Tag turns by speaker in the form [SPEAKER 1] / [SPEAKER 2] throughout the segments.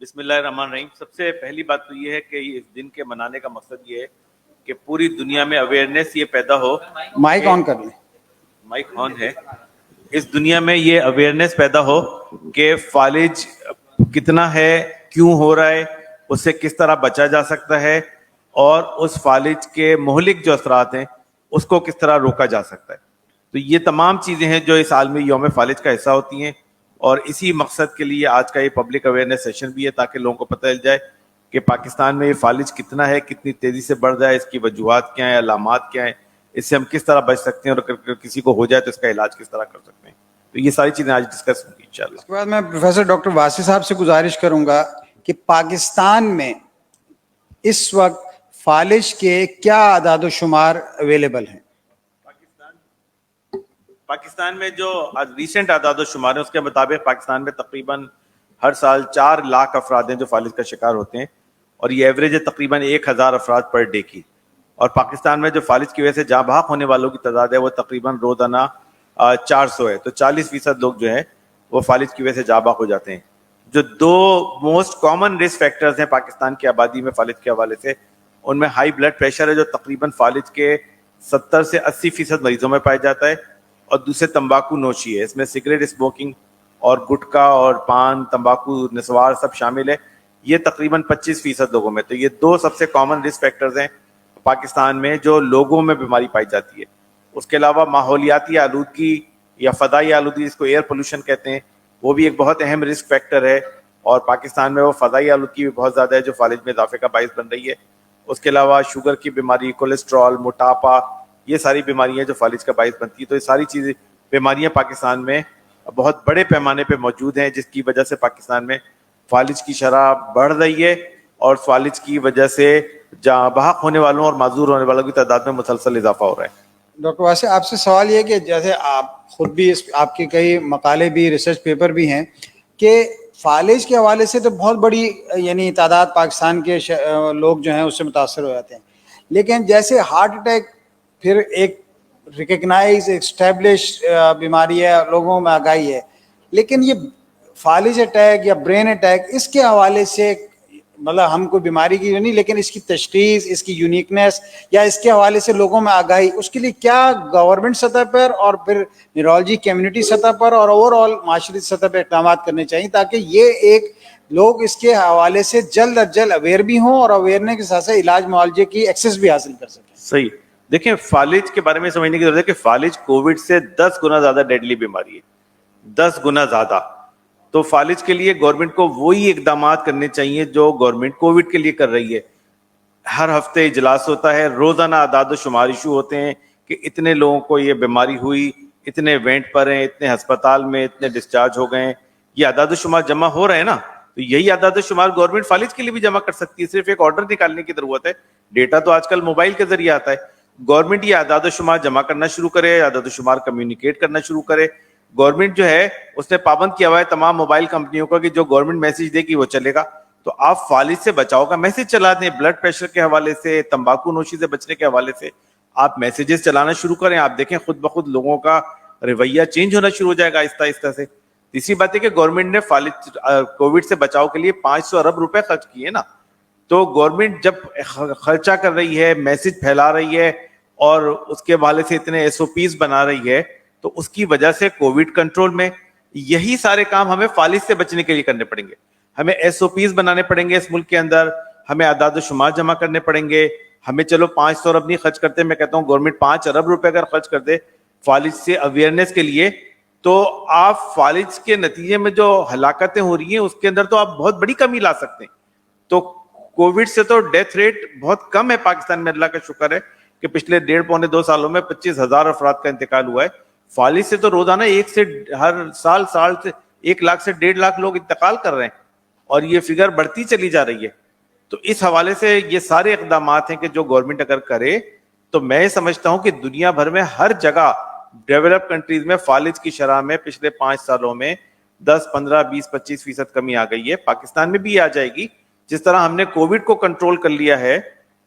[SPEAKER 1] بسم اللہ الرحمن الرحیم. سب سے پہلی بات تو یہ ہے کہ اس دن کے منانے کا مقصد یہ ہے کہ پوری دنیا میں اویئرنیس یہ پیدا ہو.
[SPEAKER 2] مائک آن کر لیں.
[SPEAKER 1] مائک آن ہے. اس دنیا میں یہ اویئرنیس پیدا ہو کہ فالج کتنا ہے, کیوں ہو رہا ہے, اس سے کس طرح بچا جا سکتا ہے, اور اس فالج کے مہلک جو اثرات ہیں اس کو کس طرح روکا جا سکتا ہے. تو یہ تمام چیزیں ہیں جو اس عالمی یوم فالج کا حصہ ہوتی ہیں, اور اسی مقصد کے لیے آج کا یہ پبلک اویئرنیس سیشن بھی ہے تاکہ لوگوں کو پتہ چل جائے کہ پاکستان میں یہ فالج کتنا ہے, کتنی تیزی سے بڑھ رہا ہے, اس کی وجوہات کیا ہیں, علامات کیا ہیں, اس سے ہم کس طرح بچ سکتے ہیں, اور اگر کسی کو ہو جائے تو اس کا علاج کس طرح کر سکتے ہیں. تو یہ ساری چیزیں آج ڈسکس ہوں گی انشاءاللہ.
[SPEAKER 2] اس کے بعد میں پروفیسر ڈاکٹر واسی صاحب سے گزارش کروں گا کہ پاکستان میں اس وقت فالج کے کیا اعداد و شمار اویلیبل ہیں.
[SPEAKER 1] پاکستان میں جو ریسنٹ اعداد و شمار ہیں اس کے مطابق پاکستان میں تقریباً ہر سال 4 لاکھ افراد ہیں جو فالج کا شکار ہوتے ہیں, اور یہ ایوریج ہے تقریباً 1000 افراد پر ڈے کی. اور پاکستان میں جو فالج کی وجہ سے جاں بحق ہونے والوں کی تعداد ہے وہ تقریباً روزانہ 400 ہے. تو 40% لوگ جو ہیں وہ فالج کی وجہ سے جاں بحق ہو جاتے ہیں. جو 2 موسٹ کامن رسک فیکٹرز ہیں پاکستان کی آبادی میں فالج کے حوالے سے, ان میں ہائی بلڈ پریشر ہے جو تقریباً فالج کے 70 سے 80% مریضوں میں پایا جاتا ہے, اور دوسرے تمباکو نوشی ہے. اس میں سگریٹ اسموکنگ اور گٹکا اور پان, تمباکو, نسوار سب شامل ہے. یہ تقریباً 25% لوگوں میں. تو یہ 2 سب سے کامن رسک فیکٹرز ہیں پاکستان میں جو لوگوں میں بیماری پائی جاتی ہے. اس کے علاوہ ماحولیاتی آلودگی یا فضائی آلودگی جس کو ایئر پولوشن کہتے ہیں, وہ بھی ایک بہت اہم رسک فیکٹر ہے, اور پاکستان میں وہ فضائی آلودگی بھی بہت زیادہ ہے جو فالج میں اضافے کا باعث بن رہی ہے. اس کے علاوہ شوگر کی بیماری, کولیسٹرول, موٹاپا, یہ ساری بیماریاں جو فالج کا باعث بنتی ہے. تو یہ ساری چیزیں بیماریاں پاکستان میں بہت بڑے پیمانے پہ موجود ہیں, جس کی وجہ سے پاکستان میں فالج کی شرح بڑھ رہی ہے, اور فالج کی وجہ سے جاں بحق ہونے والوں اور معذور ہونے والوں کی تعداد میں مسلسل اضافہ ہو رہا ہے.
[SPEAKER 2] ڈاکٹر واسی آپ سے سوال یہ کہ جیسے آپ خود بھی آپ کے کئی مقالے بھی, ریسرچ پیپر بھی ہیں کہ فالج کے حوالے سے تو بہت بڑی یعنی تعداد پاکستان کے لوگ جو ہیں اس سے متاثر ہو جاتے ہیں, لیکن جیسے ہارٹ اٹیک پھر ایک ریکگنائز اسٹیبلش بیماری ہے, لوگوں میں آگاہی ہے, لیکن یہ فالج اٹیک یا برین اٹیک اس کے حوالے سے مطلب ہم کو بیماری کی نہیں, لیکن اس کی تشخیص, اس کی یونیکنیس یا اس کے حوالے سے لوگوں میں آگاہی, اس کے لیے کیا گورنمنٹ سطح پر اور پھر نیورولوجی کمیونٹی سطح پر اور اوور آل معاشرتی سطح پر اقدامات کرنے چاہیے تاکہ یہ ایک لوگ اس کے حوالے سے جلد از جلد اویئر بھی ہوں اور اویئرنیس کے ساتھ ساتھ علاج معالجے کی ایکسیس بھی حاصل کر سکیں.
[SPEAKER 1] صحیح. دیکھیں فالج کے بارے میں سمجھنے کی ضرورت ہے کہ فالج کووڈ سے 10 گنا زیادہ ڈیڈلی بیماری ہے, 10 گنا زیادہ. تو فالج کے لیے گورنمنٹ کو وہی اقدامات کرنے چاہیے جو گورنمنٹ کووڈ کے لیے کر رہی ہے. ہر ہفتے اجلاس ہوتا ہے, روزانہ اعداد و شمار ایشو ہوتے ہیں کہ اتنے لوگوں کو یہ بیماری ہوئی, اتنے وینٹ پر ہیں, اتنے ہسپتال میں, اتنے ڈسچارج ہو گئے ہیں. یہ اعداد و شمار جمع ہو رہے ہیں نا, تو یہی اعداد و شمار گورنمنٹ فالج کے لیے بھی جمع کر سکتی ہے. صرف ایک آرڈر نکالنے کی ضرورت ہے. ڈیٹا تو آج کل موبائل کے ذریعے آتا ہے. گورنمنٹ یہ اعداد و شمار جمع کرنا شروع کرے, اعداد و شمار کمیونیکیٹ کرنا شروع کرے. گورنمنٹ جو ہے اس نے پابند کیا ہوا ہے تمام موبائل کمپنیوں کا کہ جو گورنمنٹ میسج دے گی وہ چلے گا. تو آپ فالج سے بچاؤ کا میسج چلا دیں, بلڈ پریشر کے حوالے سے, تمباکو نوشی سے بچنے کے حوالے سے آپ میسیجز چلانا شروع کریں. آپ دیکھیں خود بخود لوگوں کا رویہ چینج ہونا شروع ہو جائے گا آہستہ آہستہ سے. تیسری بات ہے کہ گورنمنٹ نے فالج کووڈ سے بچاؤ کے لیے 500 ارب روپے خرچ کیے نا. تو گورنمنٹ جب خرچہ کر رہی ہے, میسج پھیلا رہی ہے, اور اس کے حوالے سے اتنے SOPs بنا رہی ہے, تو اس کی وجہ سے کووڈ کنٹرول میں یہی سارے کام ہمیں فالج سے بچنے کے لیے کرنے پڑیں گے. ہمیں SOPs بنانے پڑیں گے اس ملک کے اندر, ہمیں اعداد و شمار جمع کرنے پڑیں گے. ہمیں چلو 500 ارب نہیں خرچ کرتے, میں کہتا ہوں گورنمنٹ 5 ارب روپے اگر خرچ کر دے فالج سے اویئرنیس کے لیے, تو آپ فالج کے نتیجے میں جو ہلاکتیں ہو رہی ہیں اس کے اندر تو آپ بہت بڑی کمی لا سکتے ہیں. تو کووڈ سے تو ڈیتھ ریٹ بہت کم ہے پاکستان میں, اللہ کا شکر ہے کہ پچھلے 1.5-2 سالوں میں 25,000 افراد کا انتقال ہوا ہے. فالج سے تو روزانہ ہر سال سے 1 لاکھ سے 1.5 لاکھ لوگ انتقال کر رہے ہیں, اور یہ فگر بڑھتی چلی جا رہی ہے. تو اس حوالے سے یہ سارے اقدامات ہیں کہ جو گورنمنٹ اگر کرے تو میں سمجھتا ہوں کہ دنیا بھر میں ہر جگہ ڈیولپ کنٹریز میں فالج کی شرح میں پچھلے 5 سالوں میں 10, 15, 20, 25% کمی آ گئی ہے. پاکستان میں بھی آ جائے گی. جس طرح ہم نے کووڈ کو کنٹرول کر لیا ہے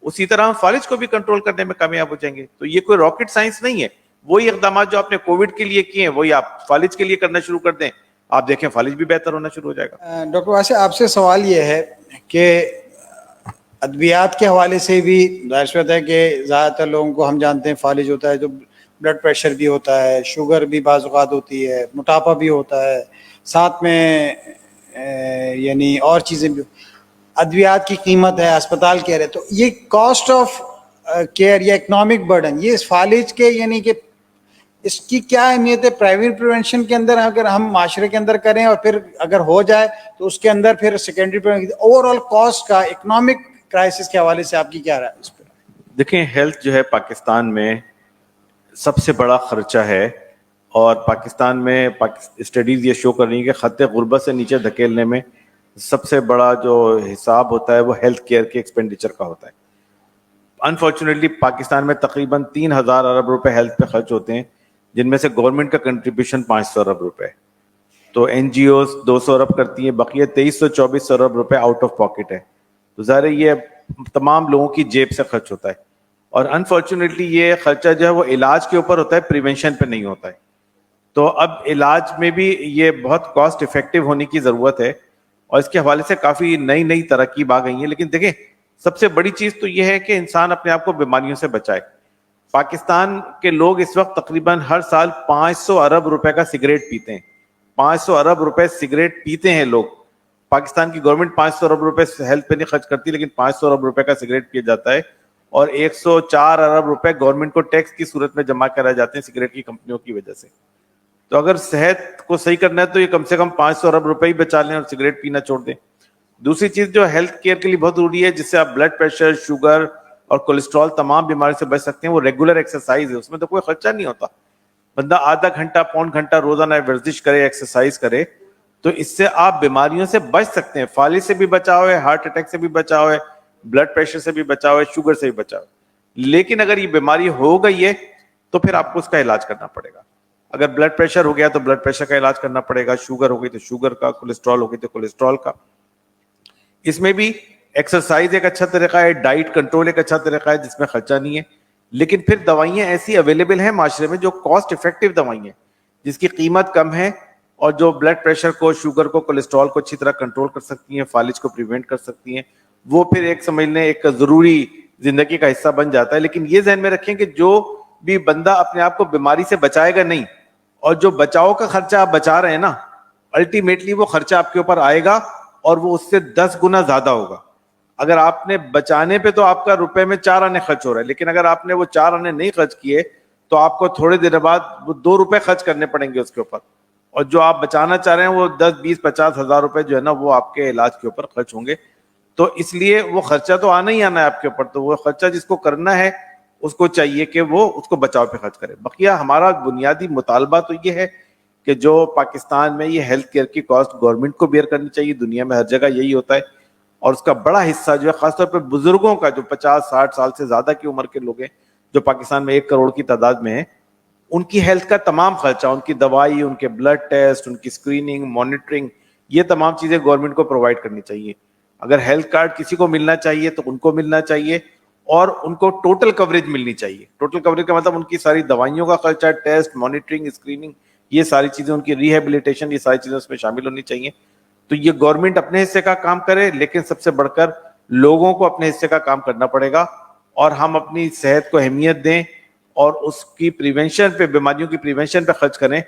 [SPEAKER 1] اسی طرح ہم فالج کو بھی کنٹرول کرنے میں کامیاب ہو جائیں گے. تو یہ کوئی راکٹ سائنس نہیں ہے. وہی اقدامات جو آپ نے کووڈ کے لیے کیے ہیں وہی آپ فالج کے لیے کرنا شروع کر دیں. آپ دیکھیں فالج بھی بہتر ہونا شروع ہو جائے گا.
[SPEAKER 2] ڈاکٹر واسع آپ سے سوال یہ ہے کہ ادویات کے حوالے سے بھی ظاہر سی بات ہے کہ زیادہ تر لوگوں کو ہم جانتے ہیں فالج ہوتا ہے جو بلڈ پریشر بھی ہوتا ہے, شوگر بھی بعض اوقات ہوتی ہے, موٹاپا بھی ہوتا ہے, ساتھ میں یعنی اور چیزیں بھی, ادویات کی قیمت ہے, اسپتال کہہ رہے, تو یہ کاسٹ آف کیئر یا اکنامک برڈن یہ اس فالج کے یعنی کہ اس کی کیا اہمیت ہے پرائیویٹ پریونشن کے اندر اگر ہم معاشرے کے اندر کریں, اور پھر اگر ہو جائے تو اس کے اندر پھر سیکنڈری اوور آل کاسٹ کا اکنامک کرائسس کے حوالے سے آپ کی کیا رائے ہے اس پہ؟
[SPEAKER 1] دیکھیں ہیلتھ جو ہے پاکستان میں سب سے بڑا خرچہ ہے, اور پاکستان میں اسٹڈیز یہ شو کر رہی ہیں کہ خط غربت سے نیچے دھکیلنے میں سب سے بڑا جو حساب ہوتا ہے وہ ہیلتھ کیئر کے ایکسپینڈیچر کا ہوتا ہے. انفارچونیٹلی پاکستان میں تقریباً 3,000 ارب روپے ہیلتھ پہ خرچ ہوتے ہیں, جن میں سے گورنمنٹ کا کنٹریبیوشن 500 ارب روپے, تو این جی اوز 200 ارب کرتی ہیں, بقیہ 2324 ارب روپے آؤٹ آف پاکٹ ہے. تو ظاہر ہے یہ تمام لوگوں کی جیب سے خرچ ہوتا ہے, اور انفارچونیٹلی یہ خرچہ جو ہے وہ علاج کے اوپر ہوتا ہے, پریونشن پہ نہیں ہوتا ہے. تو اب علاج میں بھی یہ بہت کاسٹ افیکٹو ہونے کی ضرورت ہے, اور اس کے حوالے سے کافی نئی نئی ترقی آ گئی ہیں. لیکن دیکھیں سب سے بڑی چیز تو یہ ہے کہ انسان اپنے آپ کو بیماریوں سے بچائے. پاکستان کے لوگ اس وقت تقریباً ہر سال 500 ارب روپے کا سگریٹ پیتے ہیں. 500 ارب روپے سگریٹ پیتے ہیں لوگ. پاکستان کی گورنمنٹ 500 ارب روپے ہیلتھ پہ نہیں خرچ کرتی, لیکن 500 ارب روپے کا سگریٹ پیا جاتا ہے, اور 104 ارب روپے گورنمنٹ کو ٹیکس کی صورت میں جمع کرائے جاتے ہیں سگریٹ کی کمپنیوں کی وجہ سے. تو اگر صحت کو صحیح کرنا ہے تو یہ کم سے کم 500 ارب روپے ہی بچا لیں اور سگریٹ پینا چھوڑ دیں. دوسری چیز جو ہیلتھ کیئر کے لیے بہت ضروری ہے, جس سے آپ بلڈ پریشر, شوگر اور کولیسٹرول تمام بیماری سے بچ سکتے ہیں, وہ ریگولر ایکسرسائز ہے. اس میں تو کوئی خرچہ نہیں ہوتا, بندہ آدھا گھنٹہ پون گھنٹہ روزانہ ورزش کرے, ایکسرسائز کرے, تو اس سے آپ بیماریوں سے بچ سکتے ہیں. فالج سے بھی بچاؤ ہے, ہارٹ اٹیک سے بھی بچاؤ ہے, بلڈ پریشر سے بھی بچاؤ ہے, شوگر سے بھی بچاؤ ہے. لیکن اگر یہ بیماری ہو گئی ہے تو پھر آپ کو اس کا علاج کرنا پڑے گا. اگر بلڈ پریشر ہو گیا تو بلڈ پریشر کا علاج کرنا پڑے گا, شوگر ہو گئی تو شوگر کا, کولیسٹرول ہو گئی تو کولیسٹرول کا. اس میں بھی ایکسرسائز ایک اچھا طریقہ ہے, ڈائٹ کنٹرول ایک اچھا طریقہ ہے جس میں خرچہ نہیں ہے. لیکن پھر دوائیاں ایسی اویلیبل ہیں معاشرے میں جو کاسٹ افیکٹو دوائیاں ہیں, جس کی قیمت کم ہے, اور جو بلڈ پریشر کو, شوگر کو, کولیسٹرول کو اچھی طرح کنٹرول کر سکتی ہیں, فالج کو پریونٹ کر سکتی ہیں. وہ پھر ایک سمجھ لیں ایک ضروری زندگی کا حصہ بن جاتا ہے. لیکن یہ ذہن میں رکھیں کہ جو بھی بندہ اپنے آپ کو بیماری سے بچائے گا نہیں, اور جو بچاؤ کا خرچہ آپ بچا رہے ہیں نا, الٹیمیٹلی وہ خرچہ آپ کے اوپر آئے گا, اور وہ اس سے 10 گنا زیادہ ہوگا. اگر آپ نے بچانے پہ تو آپ کا روپے میں 4 آنے خرچ ہو رہا ہے, لیکن اگر آپ نے وہ 4 آنے نہیں خرچ کیے تو آپ کو تھوڑے دیر بعد وہ 2 روپے خرچ کرنے پڑیں گے اس کے اوپر, اور جو آپ بچانا چاہ رہے ہیں وہ 10 20 50 ہزار روپے جو ہے نا وہ آپ کے علاج کے اوپر خرچ ہوں گے. تو اس لیے وہ خرچہ تو آنا ہی آنا ہے آپ کے اوپر, تو وہ خرچہ جس کو کرنا ہے اس کو چاہیے کہ وہ اس کو بچاؤ پہ خرچ کرے. بقیہ ہمارا بنیادی مطالبہ تو یہ ہے کہ جو پاکستان میں یہ ہیلتھ کیئر کی کاسٹ گورنمنٹ کو بیئر کرنی چاہیے. دنیا میں ہر جگہ یہی ہوتا ہے, اور اس کا بڑا حصہ جو ہے خاص طور پہ بزرگوں کا, جو 50-60 سال سے زیادہ کی عمر کے لوگ ہیں, جو پاکستان میں 1 کروڑ کی تعداد میں ہیں, ان کی ہیلتھ کا تمام خرچہ, ان کی دوائی, ان کے بلڈ ٹیسٹ, ان کی اسکریننگ, مانیٹرنگ, یہ تمام چیزیں گورنمنٹ کو پرووائڈ کرنی چاہیے. اگر ہیلتھ کارڈ کسی کو ملنا چاہیے تو ان کو ملنا چاہیے, اور ان کو ٹوٹل کوریج ملنی چاہیے. ٹوٹل کوریج کا مطلب ان کی ساری دوائیوں کا خرچہ, ٹیسٹ, مانیٹرنگ, اسکریننگ, یہ ساری چیزیں, ان کی ریہیبلیٹیشن, یہ ساری چیزیں اس میں شامل ہونی چاہیے. تو یہ گورنمنٹ اپنے حصے کا کام کرے, لیکن سب سے بڑھ کر لوگوں کو اپنے حصے کا کام کرنا پڑے گا, اور ہم اپنی صحت کو اہمیت دیں, اور اس کی پریونشن پہ, بیماریوں کی پریونشن پہ خرچ کریں,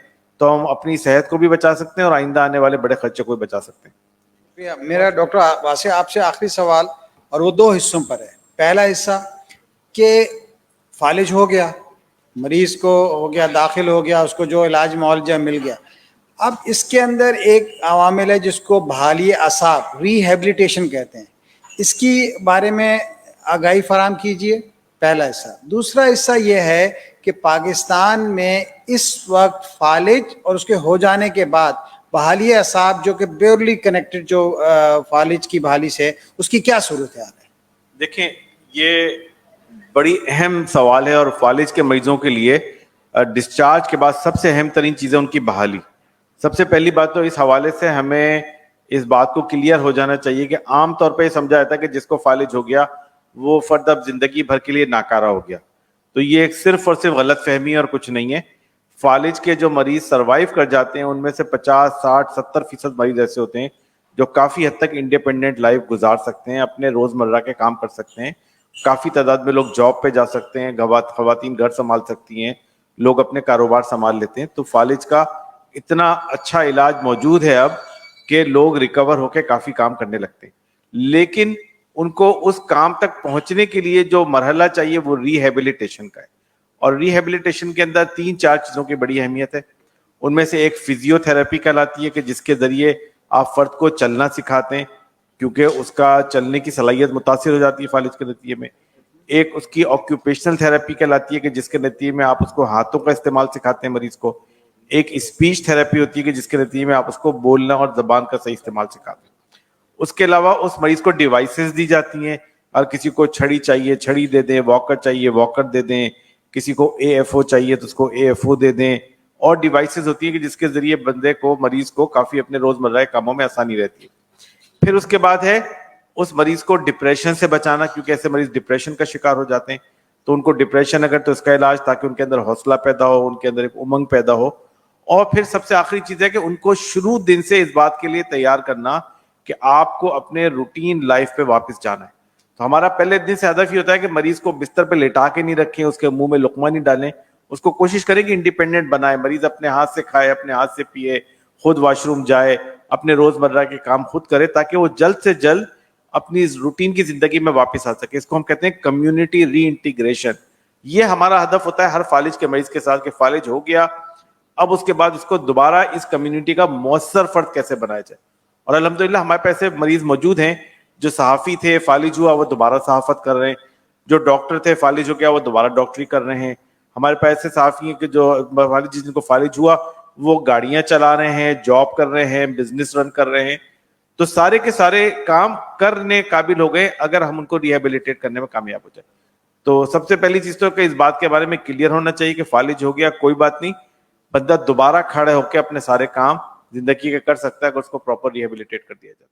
[SPEAKER 1] تو ہم اپنی صحت کو بھی بچا سکتے ہیں اور آئندہ آنے والے بڑے خرچے کو بھی بچا سکتے ہیں.
[SPEAKER 2] میرا ڈاکٹر واسع آپ سے آخری سوال, اور وہ 2 حصوں پر ہے. پہلا حصہ کہ فالج ہو گیا, مریض کو ہو گیا, داخل ہو گیا, اس کو جو علاج معالجہ مل گیا. اب اس کے اندر ایک عوامل ہے جس کو بحالی اعصاب, ریہیبلیٹیشن کہتے ہیں. اس کی بارے میں آگاہی فراہم کیجیے, پہلا حصہ. دوسرا حصہ یہ ہے کہ پاکستان میں اس وقت فالج اور اس کے ہو جانے کے بعد بحالی اعصاب جو کہ پیورلی کنیکٹڈ جو فالج کی بحالی سے, اس کی کیا صورت حال ہے؟
[SPEAKER 1] دیکھیں یہ بڑی اہم سوال ہے, اور فالج کے مریضوں کے لیے ڈسچارج کے بعد سب سے اہم ترین چیز ہے ان کی بحالی. سب سے پہلی بات تو اس حوالے سے ہمیں اس بات کو کلیئر ہو جانا چاہیے کہ عام طور پہ یہ سمجھا جاتا ہے کہ جس کو فالج ہو گیا وہ فرد اب زندگی بھر کے لیے ناکارہ ہو گیا. تو یہ ایک صرف اور صرف غلط فہمی اور کچھ نہیں ہے. فالج کے جو مریض سروائیو کر جاتے ہیں ان میں سے 50-60-70% مریض ایسے ہوتے ہیں جو کافی حد تک انڈیپینڈنٹ لائف گزار سکتے ہیں, اپنے روزمرہ کے کام کر سکتے ہیں, کافی تعداد میں لوگ جاب پہ جا سکتے ہیں, خواتین گھر سنبھال سکتی ہیں, لوگ اپنے کاروبار سنبھال لیتے ہیں. تو فالج کا اتنا اچھا علاج موجود ہے اب کہ لوگ ریکور ہو کے کافی کام کرنے لگتے ہیں. لیکن ان کو اس کام تک پہنچنے کے لیے جو مرحلہ چاہیے وہ ریہیبلیٹیشن کا ہے, اور ریہیبلیٹیشن کے اندر 3-4 چیزوں کی بڑی اہمیت ہے. ان میں سے ایک فزیو تھراپی کہلاتی ہے کہ جس کے ذریعے آپ فرد کو چلنا سکھاتے ہیں, کیونکہ اس کا چلنے کی صلاحیت متاثر ہو جاتی ہے فالج کے نتیجے میں. ایک اس کی آکیوپیشنل تھراپی کہلاتی ہے کہ جس کے نتیجے میں آپ اس کو ہاتھوں کا استعمال سکھاتے ہیں مریض کو. ایک اسپیچ تھراپی ہوتی ہے کہ جس کے نتیجے میں آپ اس کو بولنا اور زبان کا صحیح استعمال سکھاتے ہیں. اس کے علاوہ اس مریض کو ڈیوائسز دی جاتی ہیں, اور کسی کو چھڑی چاہیے چھڑی دے دیں, واکر چاہیے واکر دے دیں, کسی کو اے ایف او چاہیے تو اس کو اے ایف او دے دیں. اور ڈیوائسز ہوتی ہیں کہ جس کے ذریعے بندے کو, مریض کو کافی اپنے روزمرہ کے کاموں میں آسانی رہتی ہے. پھر اس کے بعد ہے اس مریض کو ڈپریشن سے بچانا, کیونکہ ایسے مریض ڈپریشن کا شکار ہو جاتے ہیں. تو ان کو ڈپریشن اگر تو اس کا علاج, تاکہ ان کے اندر حوصلہ پیدا ہو, ان کے اندر ایک امنگ پیدا ہو. اور پھر سب سے آخری چیز ہے کہ ان کو شروع دن سے اس بات کے لیے تیار کرنا کہ آپ کو اپنے روٹین لائف پہ واپس جانا ہے. تو ہمارا پہلے دن سے ہدف یہ ہوتا ہے کہ مریض کو بستر پہ لٹا کے نہیں رکھیں, اس کے منہ میں لقمہ نہیں ڈالیں, اس کو کوشش کریں کہ انڈیپینڈنٹ بنائے, مریض اپنے ہاتھ سے کھائے, اپنے ہاتھ سے پیے, خود واش روم جائے, اپنے روزمرہ کے کام خود کرے, تاکہ وہ جلد سے جلد اپنی روٹین کی زندگی میں واپس آ سکے. اس کو ہم کہتے ہیں کمیونٹی ری انٹیگریشن. یہ ہمارا ہدف ہوتا ہے ہر فالج کے مریض کے ساتھ کہ فالج ہو گیا, اب اس کے بعد اس کو دوبارہ اس کمیونٹی کا مؤثر فرد کیسے بنایا جائے. اور الحمدللہ ہمارے پاس ایسے مریض موجود ہیں جو صحافی تھے, فالج ہوا, وہ دوبارہ صحافت کر رہے ہیں. جو ڈاکٹر تھے, فالج ہو گیا, وہ دوبارہ ڈاکٹری کر رہے ہیں. ہمارے پاس ایسے صحافی ہیں کہ جو جن کو فالج ہوا وہ گاڑیاں چلا رہے ہیں, جاب کر رہے ہیں, بزنس رن کر رہے ہیں. تو سارے کے سارے کام کرنے قابل ہو گئے اگر ہم ان کو ریہیبلیٹیٹ کرنے میں کامیاب ہو جائے. تو سب سے پہلی چیز تو کہ اس بات کے بارے میں کلیئر ہونا چاہیے کہ فالج ہو گیا کوئی بات نہیں, بندہ دوبارہ کھڑے ہو کے اپنے سارے کام زندگی کے کر سکتا ہے اگر اس کو پراپر ریہیبلیٹیٹ کر دیا جائے.